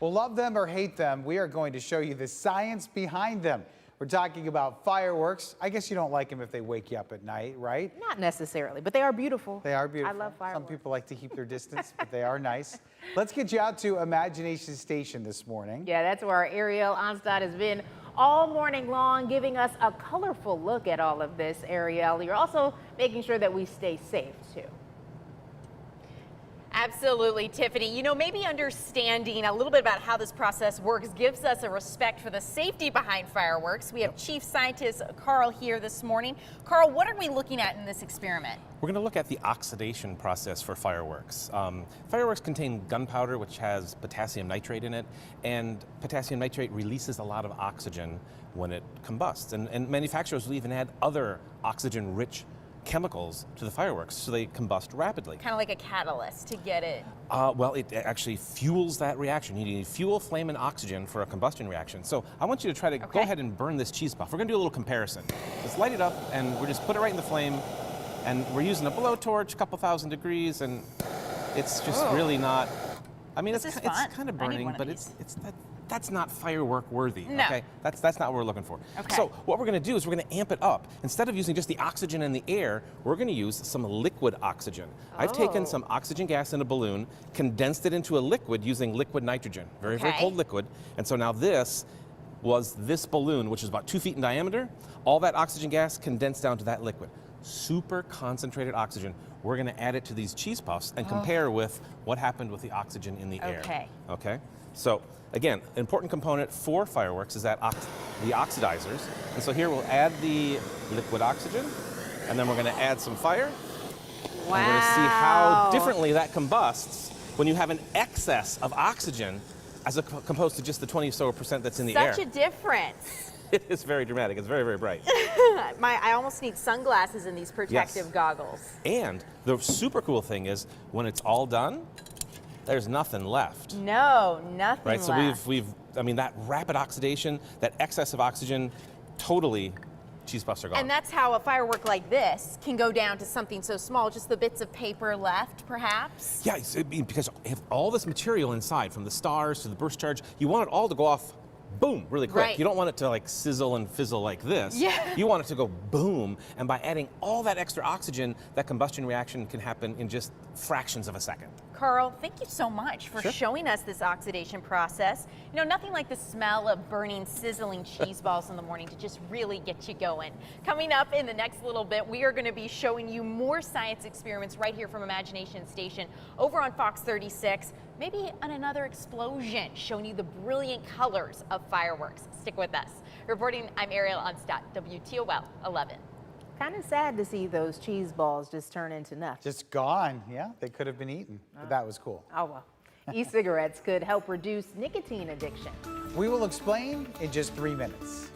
Well, love them or hate them, we are going to show you the science behind them. We're talking about fireworks. I guess you don't like them if they wake you up at night, right? Not necessarily, but they are beautiful. They are beautiful. I love fireworks. Some people like to keep their distance, but they are nice. Let's get you out to Imagination Station this morning. Yeah, that's where Ariel Onstad has been all morning long, giving us a colorful look at all of this, Ariel. You're also making sure that we stay safe, too. Absolutely, Tiffany. You know, maybe understanding a little bit about how this process works gives us a respect for the safety behind fireworks. We have Chief Scientist Carl here this morning. Carl, what are we looking at in this experiment? We're going to look at the oxidation process for fireworks. Fireworks contain gunpowder, which has potassium nitrate in it, and potassium nitrate releases a lot of oxygen when it combusts. And manufacturers will even add other oxygen-rich chemicals to the fireworks so they combust rapidly. Kind of like a catalyst to get it. Well, it actually fuels that reaction. You need fuel, flame, and oxygen for a combustion reaction. So I want you to try to go ahead and burn this cheese puff. We're going to do a little comparison. Just light it up, and we'll just put it right in the flame. And we're using a blowtorch, a couple thousand degrees, and it's just really not. I mean, it's kind of burning, but that's not firework worthy. No. Okay, that's not what we're looking for. Okay. So what we're going to do is we're going to amp it up. Instead of using just the oxygen in the air, we're going to use some liquid oxygen. I've taken some oxygen gas in a balloon, condensed it into a liquid using liquid nitrogen, very cold liquid. And so now this was this balloon, which is about 2 feet in diameter. All that oxygen gas condensed down to that liquid. Super concentrated oxygen. We're going to add it to these cheese puffs and compare with what happened with the oxygen in the air. Okay. So again, an important component for fireworks is that the oxidizers. And so here we'll add the liquid oxygen, and then we're going to add some fire. Wow. And we're going to see how differently that combusts when you have an excess of oxygen as opposed to just the 20% or so that's in the air. Such a difference. It is very dramatic. It's very, very bright. I almost need sunglasses and these protective goggles. And the super cool thing is when it's all done, there's nothing left. No, nothing right? left. So I mean, that rapid oxidation, that excess of oxygen, totally, cheese puffs are gone. And that's how a firework like this can go down to something so small, just the bits of paper left, perhaps? Yeah, because if all this material inside, from the stars to the burst charge, you want it all to go off boom, really quick. Right. You don't want it to like sizzle and fizzle like this. Yeah. You want it to go boom, and by adding all that extra oxygen, that combustion reaction can happen in just fractions of a second. Carl, thank you so much for showing us this oxidation process. You know, nothing like the smell of burning, sizzling cheese balls in the morning to just really get you going. Coming up in the next little bit, we are going to be showing you more science experiments right here from Imagination Station over on Fox 36. Maybe on another explosion, showing you the brilliant colors of fireworks. Stick with us. Reporting, I'm Ariel Onstad, WTOL 11. Kind of sad to see those cheese balls just turn into nothing. Just gone. Yeah, they could have been eaten. But that was cool. Oh, well. E-cigarettes could help reduce nicotine addiction. We will explain in just 3 minutes.